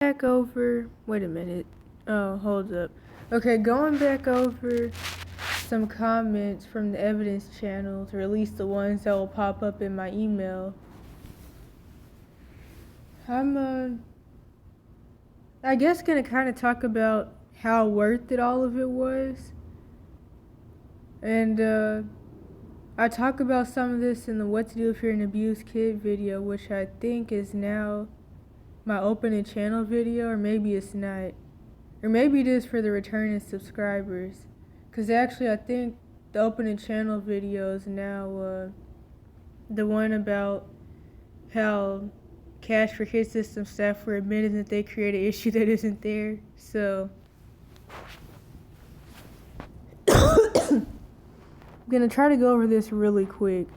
Back over, wait a minute. Oh, hold up. Okay, going back over some comments from the evidence channels, or at least the ones that will pop up in my email. I'm I guess gonna kind of talk about how worth it all of it was. And I talk about some of this in the What to Do If You're an Abused Kid video, which I think is now my opening channel video, or maybe it's not. Or maybe it is for the returning subscribers. Because actually I think the opening channel video is now the one about how Cash for Kids system staff were admitting that they created an issue that isn't there. So I'm gonna try to go over this really quick.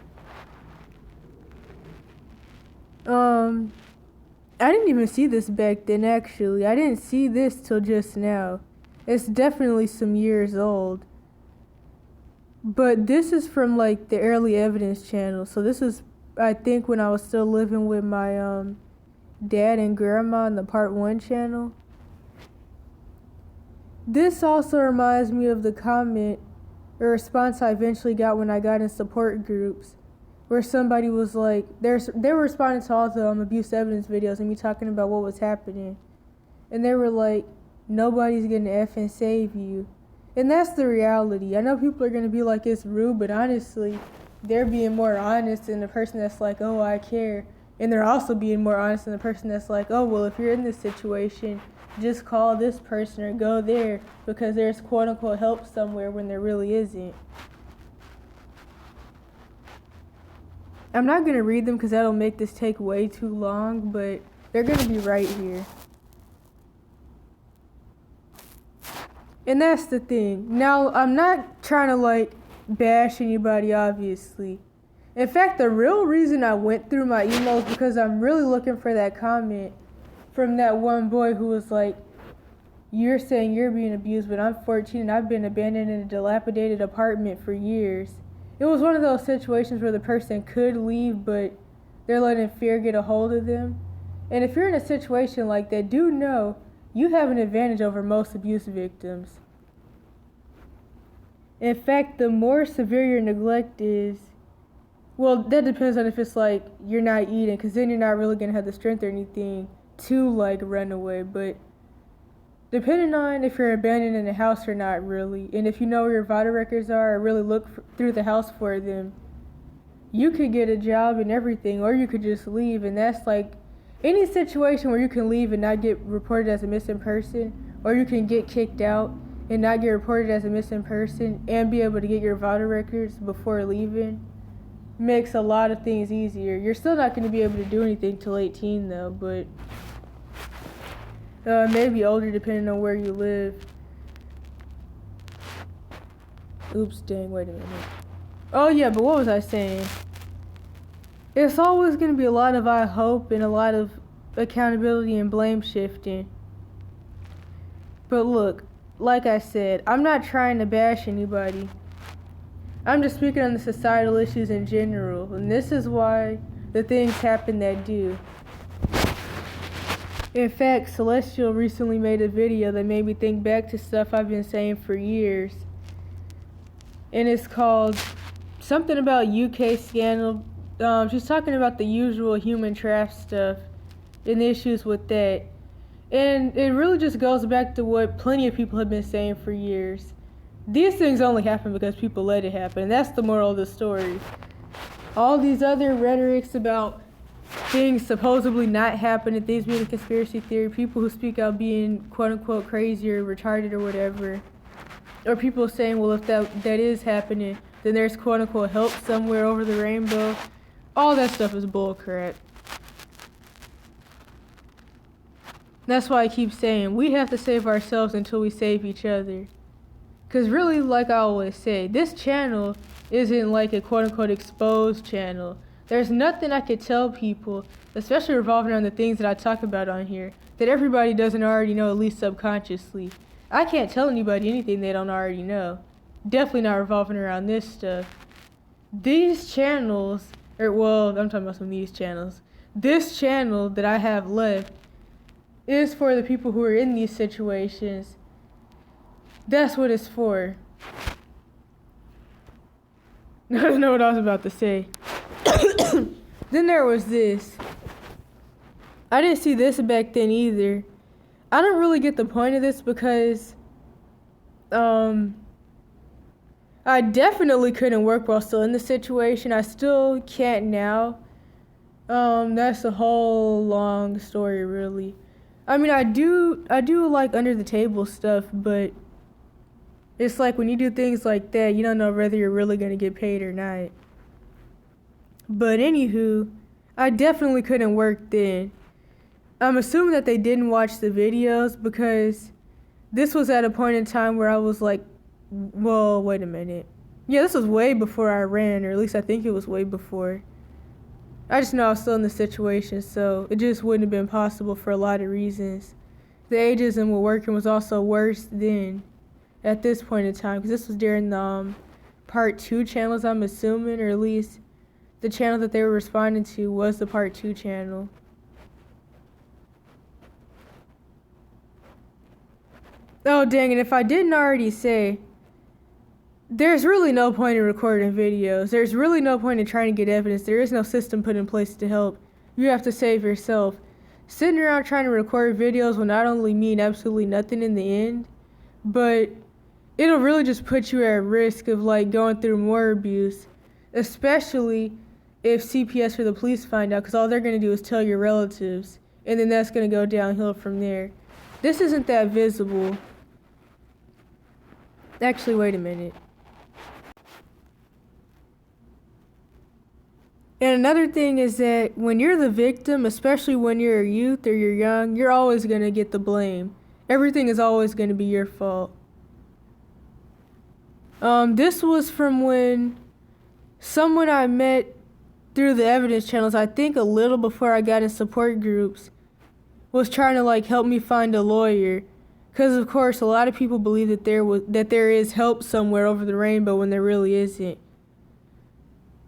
I didn't even see this back then, actually. I didn't see this till just now. It's definitely some years old. But this is from like the early evidence channel. So this is, I think, when I was still living with my dad and grandma on the Part 1 channel. This also reminds me of the comment or response I eventually got when I got in support groups, where somebody was like, they were responding to all the abuse evidence videos and me talking about what was happening. And they were like, nobody's gonna effing save you. And that's the reality. I know people are gonna be like, it's rude, but honestly, they're being more honest than the person that's like, oh, I care. And they're also being more honest than the person that's like, oh, well, if you're in this situation, just call this person or go there, because there's quote unquote help somewhere when there really isn't. I'm not going to read them because that'll make this take way too long, but they're going to be right here. And that's the thing. Now, I'm not trying to like bash anybody, obviously. In fact, the real reason I went through my emails because I'm really looking for that comment from that one boy who was like, you're saying you're being abused, but I'm 14 and I've been abandoned in a dilapidated apartment for years. It was one of those situations where the person could leave, but they're letting fear get a hold of them. And if you're in a situation like that, do know you have an advantage over most abuse victims. In fact, the more severe your neglect is, well, that depends on if it's like you're not eating, because then you're not really going to have the strength or anything to like run away. But depending on if you're abandoned in the house or not, really, and if you know where your vital records are or really look through the house for them, you could get a job and everything, or you could just leave. And that's like any situation where you can leave and not get reported as a missing person, or you can get kicked out and not get reported as a missing person and be able to get your vital records before leaving, makes a lot of things easier. You're still not going to be able to do anything till 18 though, but maybe older depending on where you live. Oops, dang, wait a minute. Oh yeah, but what was I saying? It's always going to be a lot of I hope and a lot of accountability and blame shifting. But look, like I said, I'm not trying to bash anybody. I'm just speaking on the societal issues in general, and this is why the things happen that do. In fact, Celestial recently made a video that made me think back to stuff I've been saying for years. And it's called something about UK scandal. She's talking about the usual human trap stuff and the issues with that. And it really just goes back to what plenty of people have been saying for years. These things only happen because people let it happen. And that's the moral of the story. All these other rhetorics about things supposedly not happening, things being a conspiracy theory, people who speak out being quote unquote crazy or retarded or whatever, or people saying, well, if that is happening, then there's quote unquote help somewhere over the rainbow. All that stuff is bullcrap. That's why I keep saying we have to save ourselves until we save each other. Because really, like I always say, this channel isn't like a quote-unquote exposed channel. There's nothing I could tell people, especially revolving around the things that I talk about on here, that everybody doesn't already know, at least subconsciously. I can't tell anybody anything they don't already know. Definitely not revolving around this stuff. These channels, I'm talking about some of these channels. This channel that I have left is for the people who are in these situations. That's what it's for. I don't know what I was about to say. Then there was this. I didn't see this back then either. I don't really get the point of this because I definitely couldn't work while still in the situation. I still can't now. That's a whole long story, really. I mean, I do like under the table stuff, but it's like when you do things like that, you don't know whether you're really gonna get paid or not. But anywho, I definitely couldn't work then. I'm assuming that they didn't watch the videos because this was at a point in time where I was like, well, wait a minute. Yeah, this was way before I ran, or at least I think it was way before. I just know I was still in the situation, so it just wouldn't have been possible for a lot of reasons. The ageism with working was also worse then, at this point in time, because this was during the part 2 channels, I'm assuming, or at least the channel that they were responding to was the part 2 channel. Oh, dang it, if I didn't already say, there's really no point in recording videos. There's really no point in trying to get evidence. There is no system put in place to help. You have to save yourself. Sitting around trying to record videos will not only mean absolutely nothing in the end, but it'll really just put you at risk of like going through more abuse, especially if CPS or the police find out, because all they're going to do is tell your relatives, and then that's going to go downhill from there. This isn't that visible. Actually, wait a minute. And another thing is that when you're the victim, especially when you're a youth or you're young, you're always going to get the blame. Everything is always going to be your fault. This was from when someone I met through the evidence channels, I think a little before I got in support groups, was trying to like help me find a lawyer. Because of course a lot of people believe that there is help somewhere over the rainbow when there really isn't.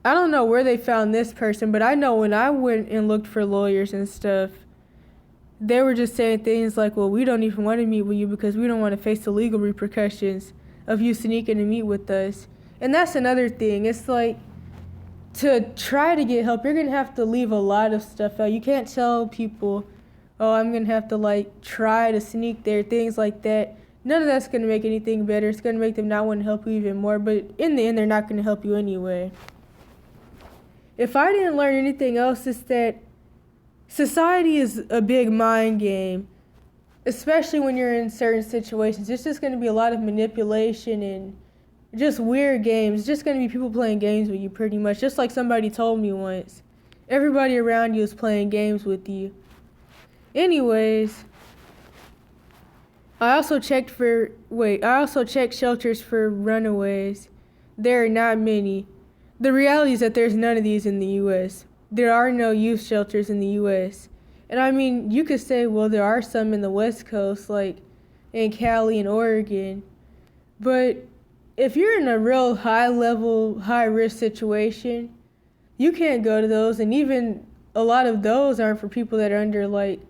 I don't know where they found this person, but I know when I went and looked for lawyers and stuff, they were just saying things like, well, we don't even want to meet with you because we don't want to face the legal repercussions of you sneaking to meet with us. And that's another thing. It's like, to try to get help, you're going to have to leave a lot of stuff out. You can't tell people, oh, I'm going to have to like try to sneak there, things like that. None of that's going to make anything better. It's going to make them not want to help you even more, but in the end, they're not going to help you anyway. If I didn't learn anything else, it's that society is a big mind game, especially when you're in certain situations. It's just going to be a lot of manipulation and just weird games. It's just going to be people playing games with you pretty much, just like somebody told me once. Everybody around you is playing games with you. Anyways, I also checked shelters for runaways. There are not many. The reality is that there's none of these in the U.S. There are no youth shelters in the U.S. And I mean, you could say, well, there are some in the West Coast, like in Cali and Oregon. But if you're in a real high-level, high-risk situation, you can't go to those. And even a lot of those aren't for people that are under, like,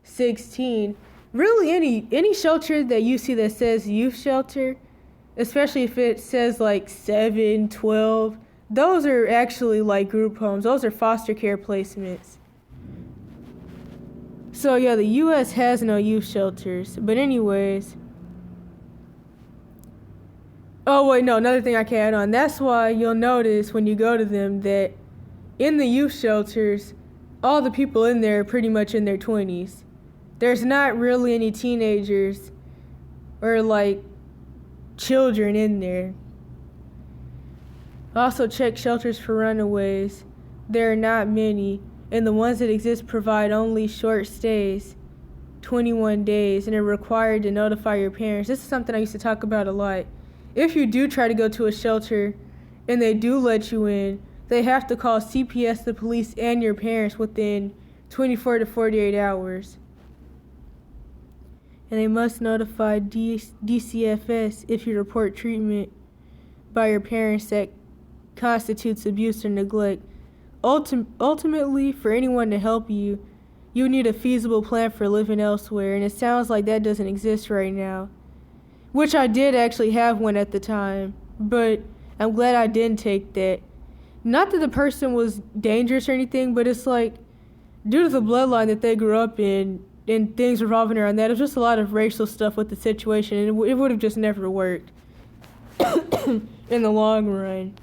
16. Really, any shelter that you see that says youth shelter, especially if it says, like, 7, 12, those are actually like group homes. Those are foster care placements. So yeah, the U.S. has no youth shelters. But anyways. Oh wait, no, another thing I can add on. That's why you'll notice when you go to them that in the youth shelters, all the people in there are pretty much in their 20s. There's not really any teenagers or like children in there. Also check shelters for runaways. There are not many, and the ones that exist provide only short stays, 21 days, and are required to notify your parents. This is something I used to talk about a lot. If you do try to go to a shelter and they do let you in, they have to call CPS, the police, and your parents within 24 to 48 hours. And they must notify DCFS if you report treatment by your parents that constitutes abuse or neglect. Ultimately, for anyone to help you, you need a feasible plan for living elsewhere, and it sounds like that doesn't exist right now. Which I did actually have one at the time, but I'm glad I didn't take that. Not that the person was dangerous or anything, but it's like, due to the bloodline that they grew up in and things revolving around that, it was just a lot of racial stuff with the situation, and it would have just never worked in the long run.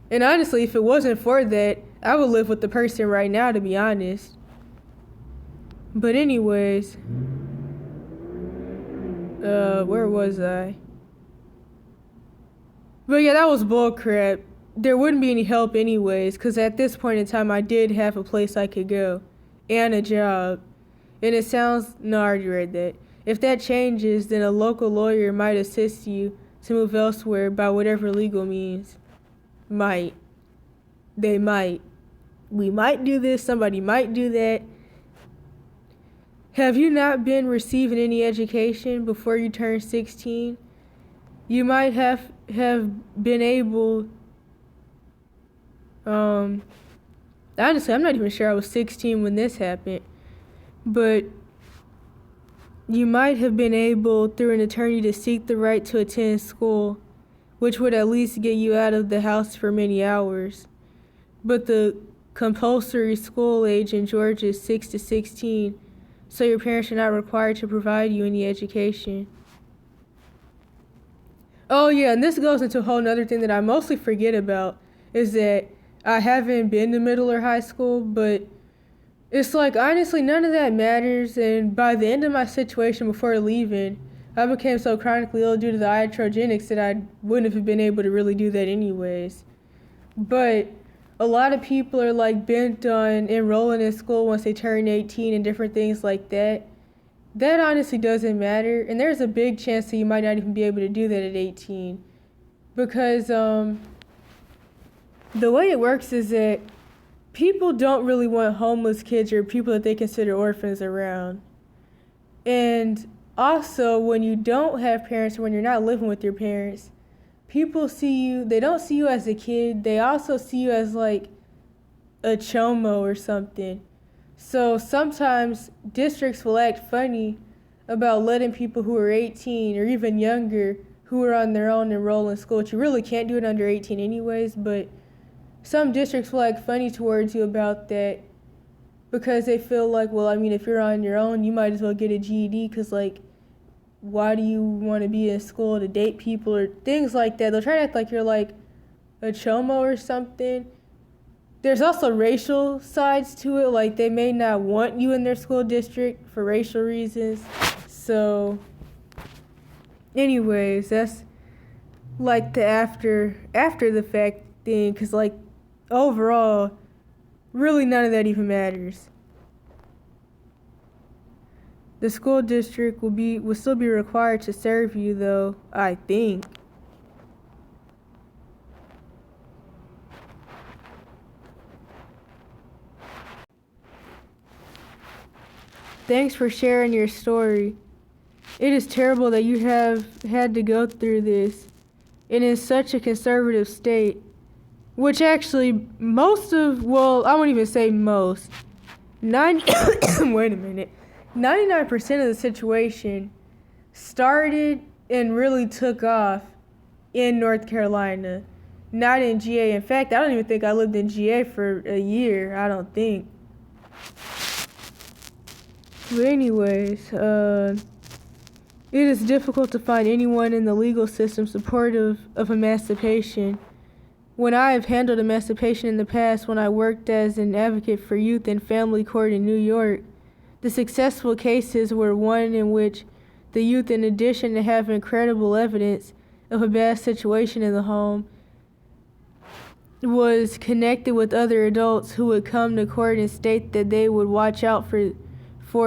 And honestly, if it wasn't for that, I would live with the person right now, to be honest. But anyways, where was I? But yeah, that was bullcrap. There wouldn't be any help anyways, because at this point in time, I did have a place I could go and a job. And it sounds, no, I already read that. If that changes, then a local lawyer might assist you to move elsewhere by whatever legal means. Might. They might. We might do this, somebody might do that. Have you not been receiving any education before you turn 16? You might have been able, honestly, I'm not even sure I was 16 when this happened, but you might have been able, through an attorney, to seek the right to attend school, which would at least get you out of the house for many hours. But the compulsory school age in Georgia is 6 to 16, so your parents are not required to provide you any education. Oh yeah, and this goes into a whole nother thing that I mostly forget about, is that I haven't been to middle or high school, but it's like, honestly, none of that matters, and by the end of my situation before leaving, I became so chronically ill due to the iatrogenics that I wouldn't have been able to really do that anyways. But a lot of people are like bent on enrolling in school once they turn 18 and different things like that. That honestly doesn't matter, and there's a big chance that you might not even be able to do that at 18. Because the way it works is that people don't really want homeless kids or people that they consider orphans around. And also, when you don't have parents or when you're not living with your parents, people see you, they don't see you as a kid, they also see you as like a chomo or something. So sometimes districts will act funny about letting people who are 18 or even younger who are on their own enroll in school, which you really can't do it under 18 anyways, but some districts will act funny towards you about that because they feel like, well, I mean, if you're on your own, you might as well get a GED because, like, why do you want to be in school to date people or things like that? They'll try to act like you're like a chomo or something. There's also racial sides to it, like they may not want you in their school district for racial reasons. So anyways, that's like the after the fact thing, because like overall, really none of that even matters. The school district will still be required to serve you though, I think. Thanks for sharing your story. It is terrible that you have had to go through this, and in such a conservative state, which actually I won't even say most, 99% of the situation started and really took off in North Carolina, not in GA. In fact, I don't even think I lived in GA for a year, I don't think. But anyways, it is difficult to find anyone in the legal system supportive of emancipation. When I have handled emancipation in the past, when I worked as an advocate for youth in family court in New York, the successful cases were one in which the youth, in addition to having credible evidence of a bad situation in the home, was connected with other adults who would come to court and state that they would watch out for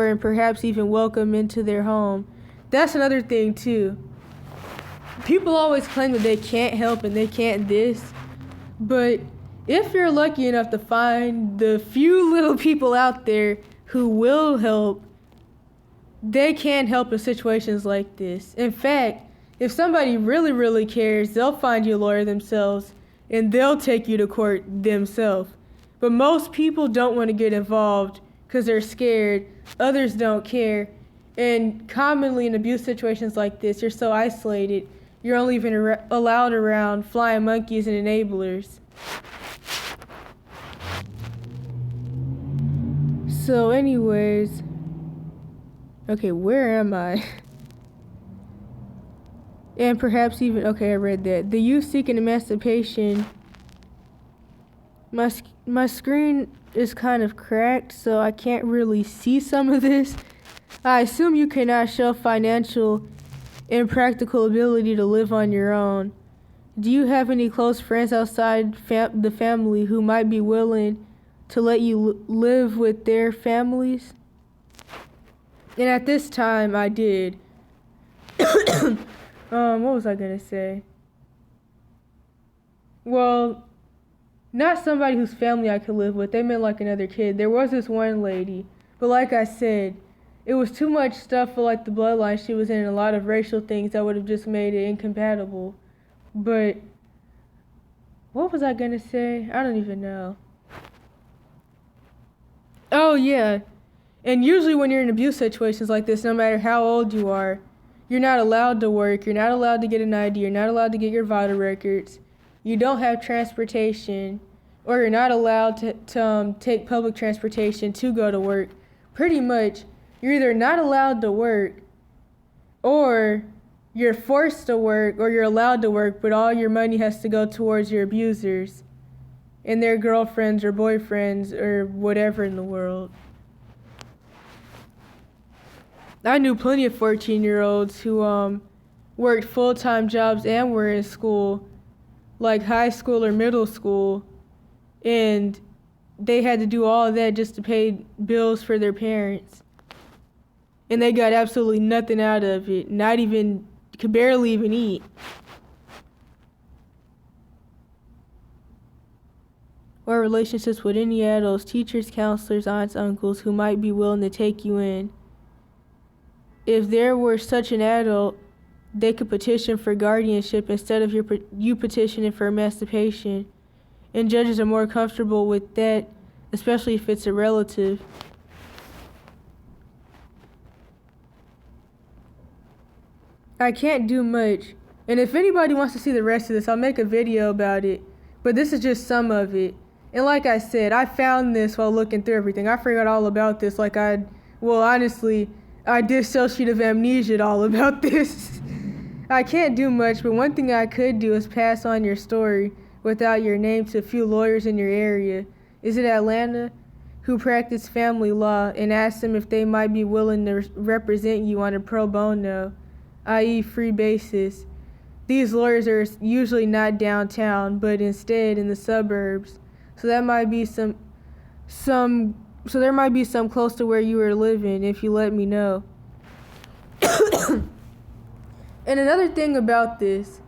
and perhaps even welcome into their home. That's another thing too. People always claim that they can't help and they can't this, but if you're lucky enough to find the few little people out there who will help, they can help in situations like this. In fact, if somebody really, really cares, they'll find you a lawyer themselves and they'll take you to court themselves. But most people don't want to get involved because they're scared. Others don't care. And commonly in abuse situations like this, you're so isolated, you're only even allowed around flying monkeys and enablers. So anyways, okay, where am I? And perhaps even, okay, I read that. The youth seeking emancipation. My screen is kind of cracked, so I can't really see some of this. I assume you cannot show financial and practical ability to live on your own. Do you have any close friends outside the family who might be willing to let you live with their families? And at this time, I did. What was I gonna say? Well, not somebody whose family I could live with. They meant like another kid. There was this one lady, but like I said, it was too much stuff for like the bloodline she was in and a lot of racial things that would have just made it incompatible. But what was I gonna say? I don't even know. Oh yeah. And usually when you're in abuse situations like this, no matter how old you are, you're not allowed to work, you're not allowed to get an ID, you're not allowed to get your vital records, you don't have transportation, or you're not allowed to take public transportation to go to work. Pretty much, you're either not allowed to work, or you're forced to work, or you're allowed to work, but all your money has to go towards your abusers and their girlfriends or boyfriends or whatever in the world. I knew plenty of 14-year-olds who worked full-time jobs and were in school, like high school or middle school, and they had to do all of that just to pay bills for their parents. And they got absolutely nothing out of it, could barely even eat. Or relationships with any adults, teachers, counselors, aunts, uncles who might be willing to take you in. If there were such an adult, they could petition for guardianship instead of you petitioning for emancipation. And judges are more comfortable with that, especially if it's a relative. I can't do much. And if anybody wants to see the rest of this, I'll make a video about it. But this is just some of it. And like I said, I found this while looking through everything. I forgot all about this. Honestly, I dissociative amnesia'd all about this. I can't do much, but one thing I could do is pass on your story without your name to a few lawyers in your area. Is it Atlanta? Who practice family law, and ask them if they might be willing to represent you on a pro bono, i.e. free basis. These lawyers are usually not downtown, but instead in the suburbs. So there might be some close to where you are living if you let me know. And another thing about this,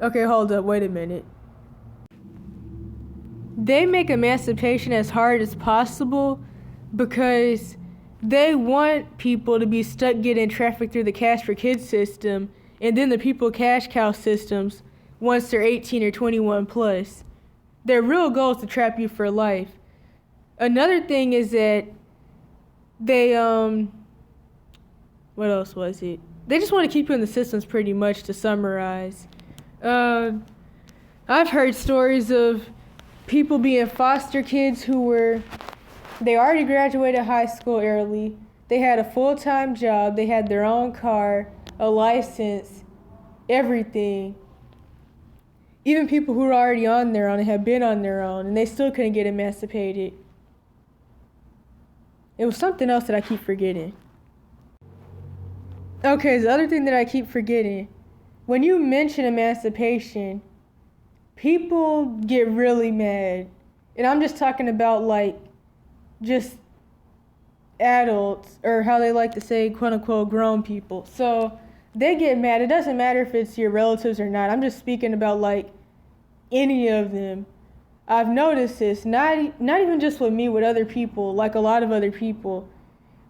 okay, hold up, wait a minute. They make emancipation as hard as possible because they want people to be stuck getting trafficked through the Cash for Kids system and then the people cash cow systems once they're 18 or 21 plus. Their real goal is to trap you for life. Another thing is that they, what else was it? They just want to keep you in the systems pretty much, to summarize. I've heard stories of people being foster kids they already graduated high school early, they had a full-time job, they had their own car, a license, everything. Even people who were already on their own and had been on their own, and they still couldn't get emancipated. It was something else that I keep forgetting. Okay, the other thing that I keep forgetting, when you mention emancipation, people get really mad. And I'm just talking about just adults, or how they like to say, quote unquote, grown people. So they get mad. It doesn't matter if it's your relatives or not. I'm just speaking about any of them. I've noticed this, not even just with me, with other people, like a lot of other people.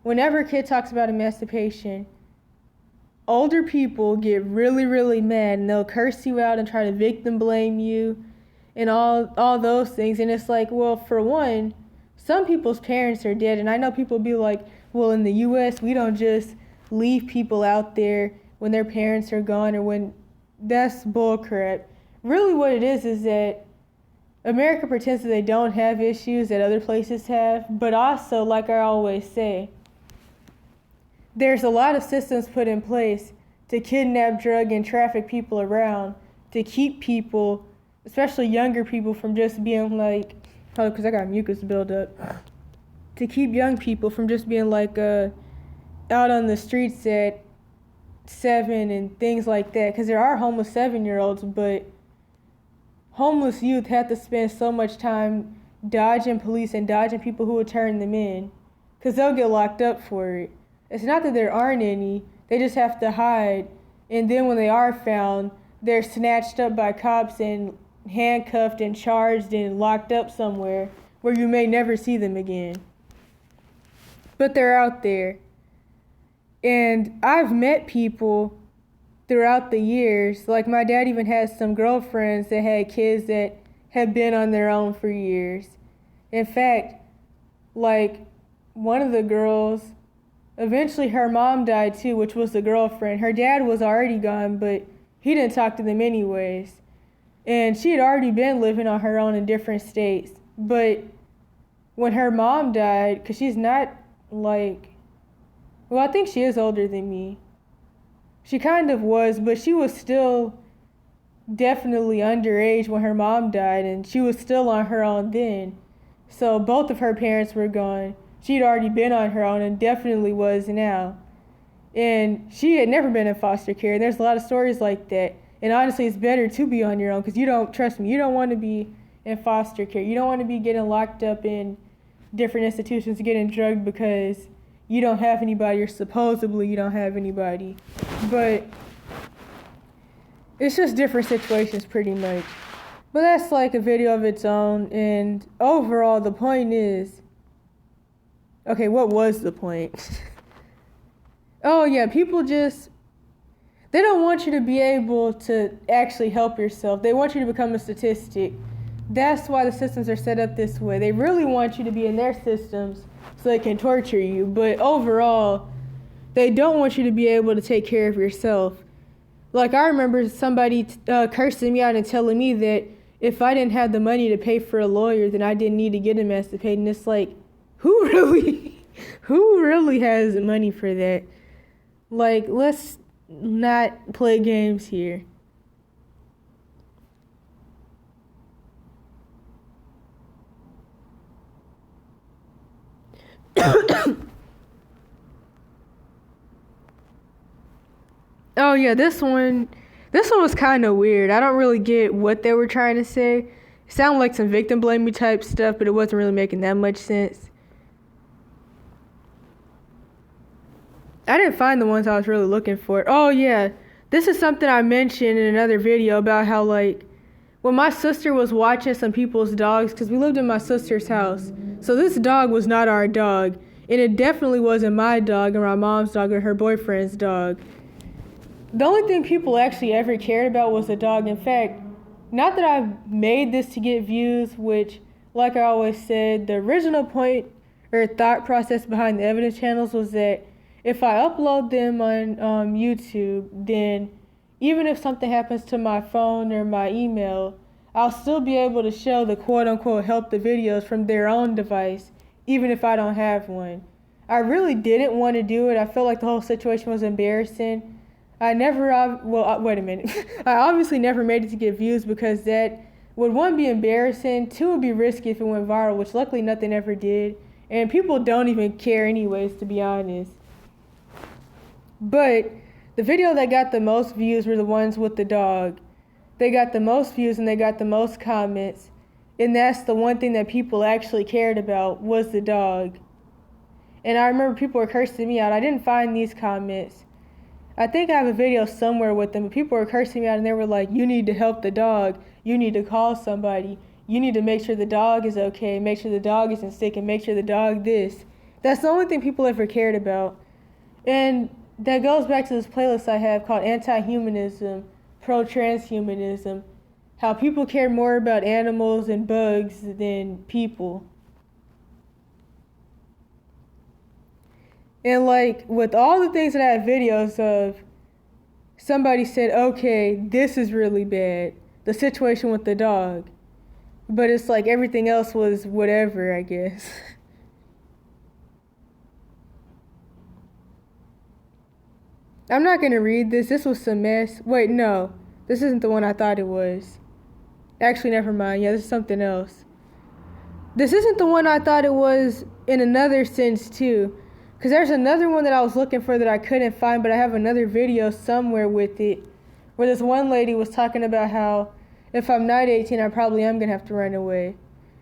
Whenever a kid talks about emancipation, older people get really, really mad, and they'll curse you out and try to victim blame you and all those things. And it's like, well, for one, some people's parents are dead, and I know people be like, well, in the U.S. we don't just leave people out there when their parents are gone, or when that's bullcrap. Really what it is that America pretends that they don't have issues that other places have, but also, like I always say, there's a lot of systems put in place to kidnap, drug, and traffic people around, to keep people, especially younger people, from just being like, oh, because I got mucus buildup, to keep young people from just being like out on the streets at 7 and things like that. Because there are homeless 7-year-olds, but homeless youth have to spend so much time dodging police and dodging people who will turn them in, because they'll get locked up for it. It's not that there aren't any, they just have to hide, and then when they are found, they're snatched up by cops and handcuffed and charged and locked up somewhere where you may never see them again. But they're out there. And I've met people throughout the years, like my dad even has some girlfriends that had kids that have been on their own for years. In fact, like one of the girls, eventually her mom died too, which was the girlfriend. Her dad was already gone, but he didn't talk to them anyways. And she had already been living on her own in different states. But when her mom died, because she's not like, well, I think she is older than me. She kind of was, but she was still definitely underage when her mom died, and she was still on her own then. So both of her parents were gone. She'd already been on her own and definitely was now. And she had never been in foster care. There's a lot of stories like that. And honestly, it's better to be on your own, because you don't want to be in foster care. You don't want to be getting locked up in different institutions, getting drugged because you don't have anybody, or supposedly you don't have anybody. But it's just different situations pretty much. But that's like a video of its own. And overall, the point is, okay, what was the point? Oh yeah, people just, they don't want you to be able to actually help yourself. They want you to become a statistic. That's why the systems are set up this way. They really want you to be in their systems so they can torture you. But overall, they don't want you to be able to take care of yourself. Like, I remember somebody cursing me out and telling me that if I didn't have the money to pay for a lawyer, then I didn't need to get emancipated. And it's like, who really has money for that? Like, let's not play games here. Oh yeah, this one was kind of weird. I don't really get what they were trying to say. It sounded like some victim blaming type stuff, but it wasn't really making that much sense. I didn't find the ones I was really looking for. Oh yeah, this is something I mentioned in another video about how, like, when my sister was watching some people's dogs, because we lived in my sister's house, so this dog was not our dog, and it definitely wasn't my dog or my mom's dog or her boyfriend's dog. The only thing people actually ever cared about was the dog. In fact, not that I've made this to get views, which, like I always said, the original point or thought process behind the evidence channels was that if I upload them on YouTube, then even if something happens to my phone or my email, I'll still be able to show the quote-unquote help the videos from their own device, even if I don't have one. I really didn't want to do it. I felt like the whole situation was embarrassing. Wait a minute. I obviously never made it to get views because that would, one, be embarrassing, two, would be risky if it went viral, which luckily nothing ever did. And people don't even care anyways, to be honest. But the video that got the most views were the ones with the dog. They got the most views and they got the most comments. And that's the one thing that people actually cared about, was the dog. And I remember people were cursing me out. I didn't find these comments. I think I have a video somewhere with them, but people were cursing me out and they were like, you need to help the dog. You need to call somebody. You need to make sure the dog is okay, make sure the dog isn't sick, and make sure the dog this. That's the only thing people ever cared about. And that goes back to this playlist I have called Anti-Humanism, Pro-Transhumanism. how people care more about animals and bugs than people. And like with all the things that I have videos of, somebody said, okay, this is really bad. The situation with the dog. But it's like everything else was whatever, I guess. I'm not going to read this. This was some mess. Wait, no. This isn't the one I thought it was. Actually, never mind. Yeah, this is something else. This isn't the one I thought it was in another sense, too. Because there's another one that I was looking for that I couldn't find, but I have another video somewhere with it where this one lady was talking about how if I'm not 18, I probably am going to have to run away.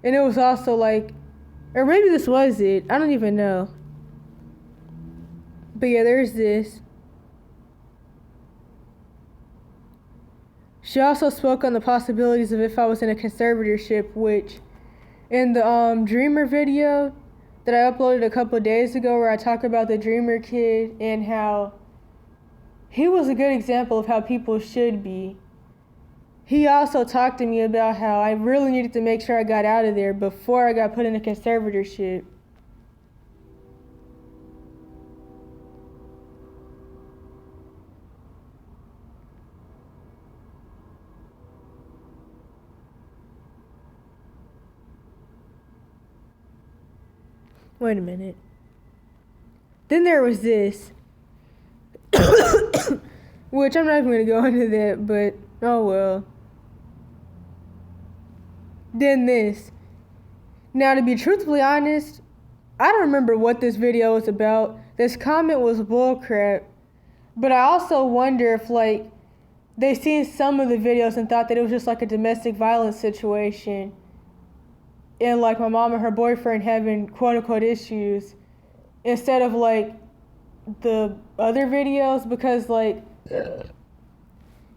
And it was also like, or maybe this was it. I don't even know. But yeah, there's this. She also spoke on the possibilities of if I was in a conservatorship, which in the Dreamer video that I uploaded a couple of days ago where I talk about the Dreamer kid and how he was a good example of how people should be. He also talked to me about how I really needed to make sure I got out of there before I got put in a conservatorship. Wait a minute. Then there was this, which I'm not even going to go into that, but oh well. Then this. Now, to be truthfully honest, I don't remember what this video was about. This comment was bullcrap. But I also wonder if, like, they seen some of the videos and thought that it was just like a domestic violence situation. And, like, my mom and her boyfriend having quote-unquote issues. Instead of, like, the other videos. Because, like,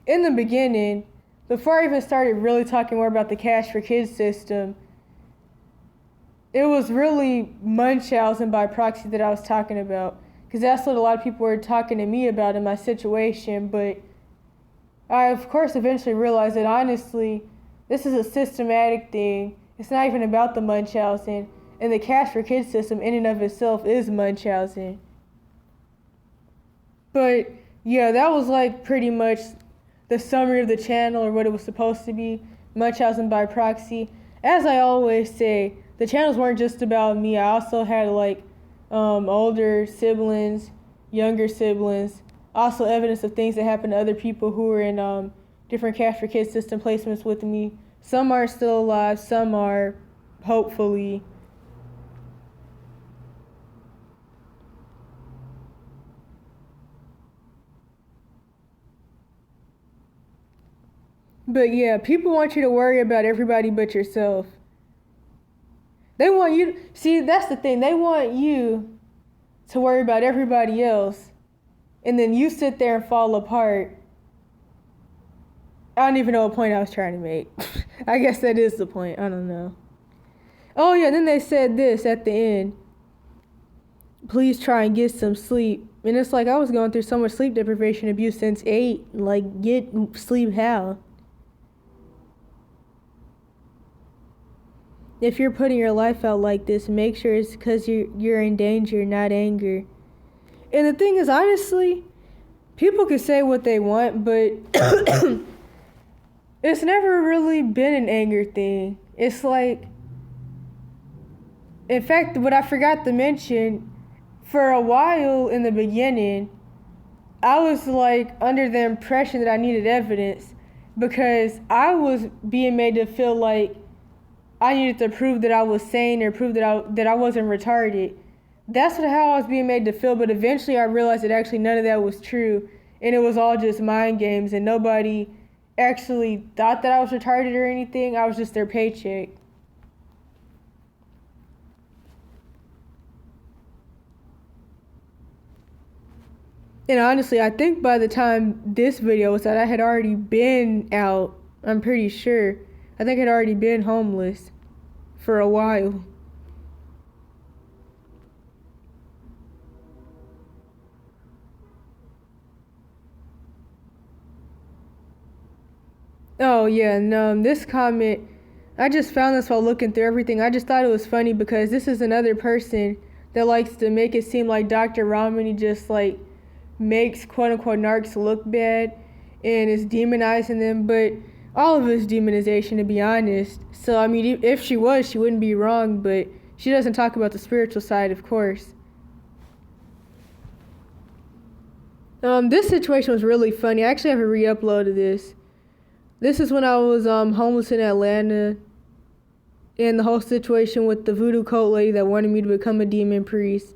in the beginning, before I even started really talking more about the Cash for Kids system, it was really Munchausen by proxy that I was talking about. Because that's what a lot of people were talking to me about in my situation. But I, of course, eventually realized that, honestly, this is a systematic thing. It's not even about the Munchausen. And the Cash for Kids system in and of itself is Munchausen. But, yeah, that was, like, pretty much the summary of the channel, or what it was supposed to be. Munchausen by proxy. As I always say, the channels weren't just about me. I also had, like, older siblings, younger siblings, also evidence of things that happened to other people who were in different Cash for Kids system placements with me. Some are still alive, some are, hopefully. But yeah, people want you to worry about everybody but yourself. They want you, see, that's the thing. They want you to worry about everybody else, and then you sit there and fall apart. I don't even know what point I was trying to make. I guess that is the point. I don't know. Oh yeah, then they said this at the end. Please try and get some sleep. And it's like I was going through so much sleep deprivation abuse since 8. Like, get sleep how? If you're putting your life out like this, make sure it's because you're in danger, not anger. And the thing is, honestly, people can say what they want, but it's never really been an anger thing. It's like, in fact, what I forgot to mention, for a while in the beginning, I was like under the impression that I needed evidence because I was being made to feel like I needed to prove that I was sane or prove that I wasn't retarded. That's how I was being made to feel, but eventually I realized that actually none of that was true, and it was all just mind games, and nobody actually thought that I was retarded or anything. I was just their paycheck. And honestly, I think by the time this video was out, I had already been out. I'm pretty sure. I think I'd already been homeless for a while. Oh yeah, and this comment, I just found this while looking through everything. I just thought it was funny because this is another person that likes to make it seem like Dr. Romney just like makes quote unquote narcs look bad and is demonizing them, but all of it's demonization to be honest. So I mean, if she was, she wouldn't be wrong, but she doesn't talk about the spiritual side, of course. This situation was really funny. I actually have a re-upload of this. This is when I was homeless in Atlanta, and the whole situation with the voodoo cult lady that wanted me to become a demon priest.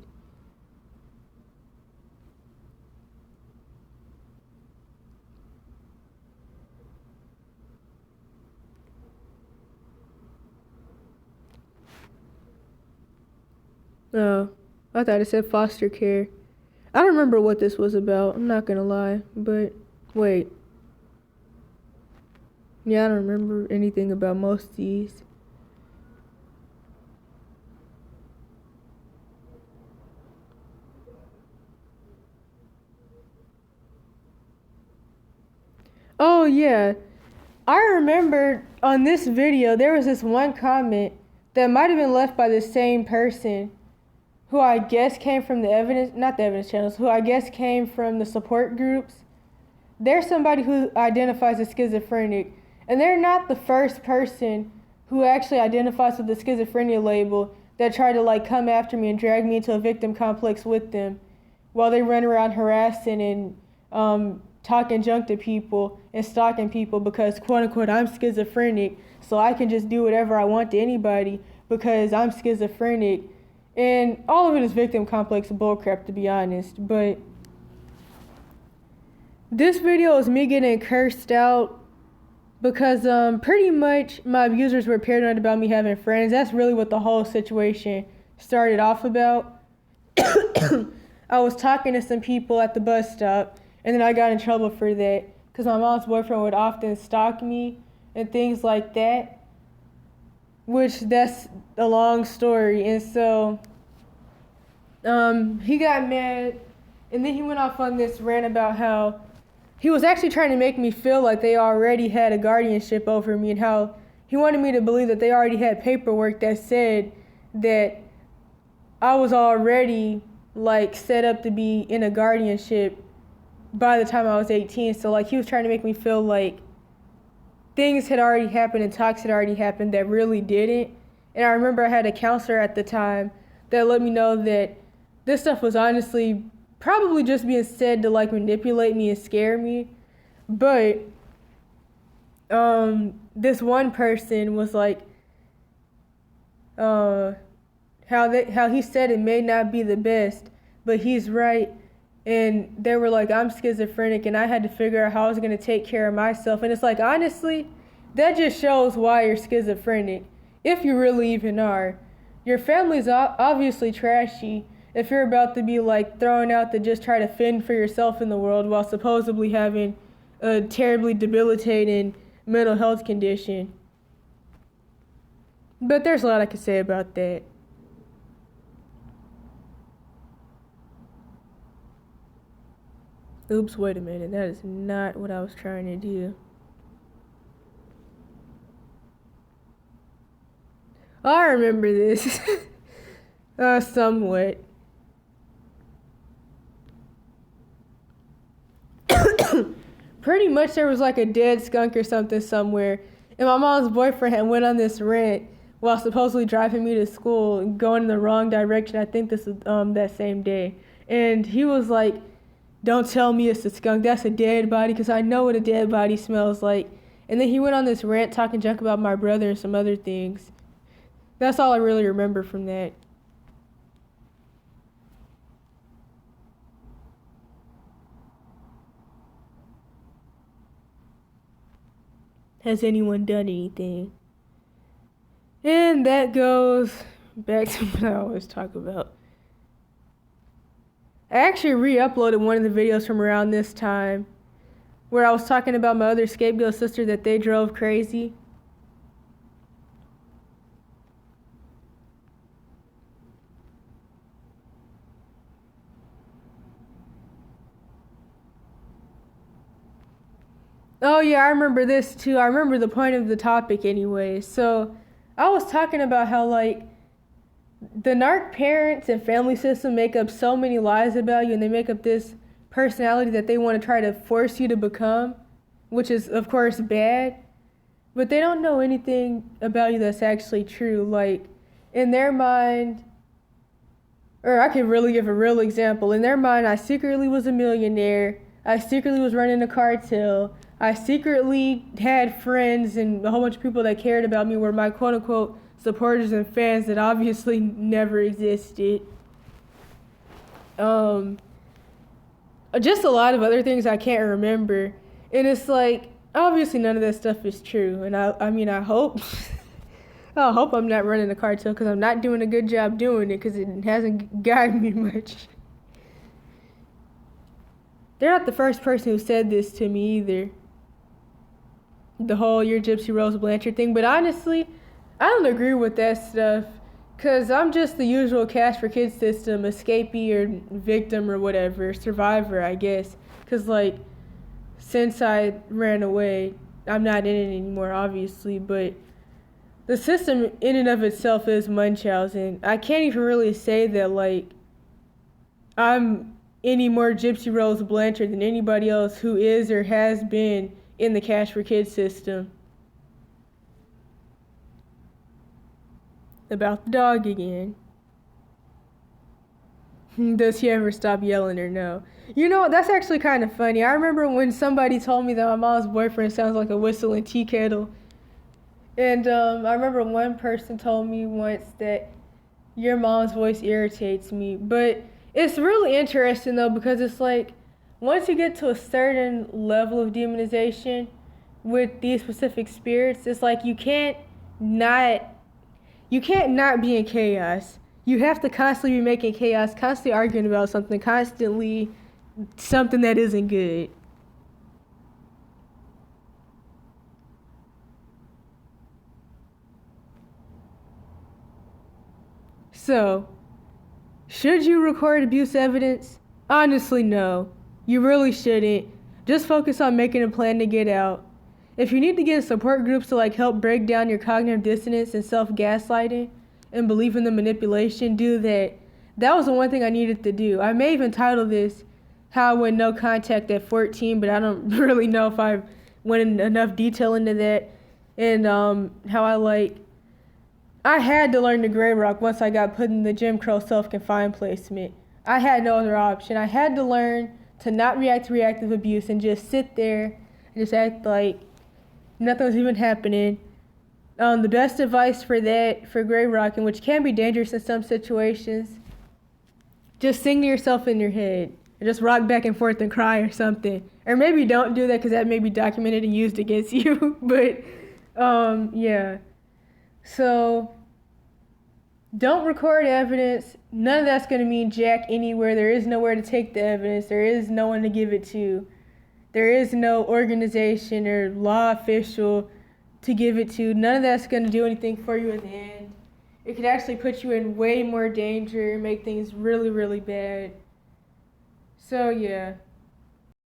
Oh, I thought it said foster care. I don't remember what this was about, I'm not gonna lie, but wait. Yeah, I don't remember anything about most of these. Oh yeah, I remember on this video there was this one comment that might have been left by the same person who I guess came from the evidence, not the evidence channels, who I guess came from the support groups. There's somebody who identifies as schizophrenic, and they're not the first person who actually identifies with the schizophrenia label that tried to like come after me and drag me into a victim complex with them while they run around harassing and talking junk to people and stalking people because quote unquote I'm schizophrenic, so I can just do whatever I want to anybody because I'm schizophrenic. And all of it is victim complex bullcrap to be honest, but this video is me getting cursed out because pretty much my abusers were paranoid about me having friends. That's really what the whole situation started off about. I was talking to some people at the bus stop, and then I got in trouble for that because my mom's boyfriend would often stalk me and things like that, which that's a long story. And so he got mad, and then he went off on this rant about how he was actually trying to make me feel like they already had a guardianship over me, and how he wanted me to believe that they already had paperwork that said that I was already like set up to be in a guardianship by the time I was 18. So like he was trying to make me feel like things had already happened and talks had already happened that really didn't. And I remember I had a counselor at the time that let me know that this stuff was honestly probably just being said to like manipulate me and scare me. But this one person was like how he said it may not be the best, but he's right. And they were like, I'm schizophrenic, and I had to figure out how I was going to take care of myself. And it's like, honestly, that just shows why you're schizophrenic, if you really even are. Your family's obviously trashy if you're about to be like thrown out to just try to fend for yourself in the world while supposedly having a terribly debilitating mental health condition. But there's a lot I could say about that. Oops, wait a minute. That is not what I was trying to do. I remember this. Somewhat. Pretty much there was like a dead skunk or something somewhere. And my mom's boyfriend had went on this rant while supposedly driving me to school and going in the wrong direction. I think this was that same day. And he was like, don't tell me it's a skunk, that's a dead body, because I know what a dead body smells like. And then he went on this rant talking junk about my brother and some other things. That's all I really remember from that. Has anyone done anything? And that goes back to what I always talk about. I actually re-uploaded one of the videos from around this time where I was talking about my other scapegoat sister that they drove crazy. Oh yeah, I remember this too. I remember the point of the topic anyway. So I was talking about how like the narc parents and family system make up so many lies about you, and they make up this personality that they want to try to force you to become, which is of course bad. But they don't know anything about you that's actually true. Like in their mind, or I could really give a real example. In their mind, I secretly was a millionaire. I secretly was running a cartel. I secretly had friends and a whole bunch of people that cared about me were my quote unquote supporters and fans that obviously never existed. Just a lot of other things I can't remember. And it's like, obviously none of that stuff is true. And I mean, I hope. I hope I'm not running a cartel because I'm not doing a good job doing it because it hasn't guided me much. They're not the first person who said this to me either. The whole "you're Gypsy Rose Blanchard" thing. But honestly, I don't agree with that stuff because I'm just the usual Cash for Kids system, escapee or victim or whatever, survivor, I guess. Because, like, since I ran away, I'm not in it anymore, obviously, but the system in and of itself is Munchausen. I can't even really say that, like, I'm any more Gypsy Rose Blanchard than anybody else who is or has been in the Cash for Kids system. About the dog again. Does he ever stop yelling or no? You know, that's actually kind of funny. I remember when somebody told me that my mom's boyfriend sounds like a whistling tea kettle. And I remember one person told me once that your mom's voice irritates me. But it's really interesting though because it's like once you get to a certain level of demonization with these specific spirits, it's like you can't not be in chaos. You have to constantly be making chaos, constantly arguing about something, constantly something that isn't good. So, should you record abuse evidence? Honestly, no. You really shouldn't. Just focus on making a plan to get out. If you need to get in support groups to like help break down your cognitive dissonance and self-gaslighting and believe in the manipulation, do that. That was the one thing I needed to do. I may even title this How I Went No Contact at 14, but I don't really know if I went in enough detail into that. And how I had to learn the gray rock once I got put in the Jim Crow self-confined placement. I had no other option. I had to learn to not react to reactive abuse and just sit there and just act like nothing was even happening. The best advice for that, for gray rocking, which can be dangerous in some situations, just sing to yourself in your head. Or just rock back and forth and cry or something. Or maybe don't do that because that may be documented and used against you. But, yeah. So, don't record evidence. None of that's going to mean jack anywhere. There is nowhere to take the evidence. There is no one to give it to. There is no organization or law official to give it to. None of that's going to do anything for you in the end. It could actually put you in way more danger and make things really, really bad. So, yeah.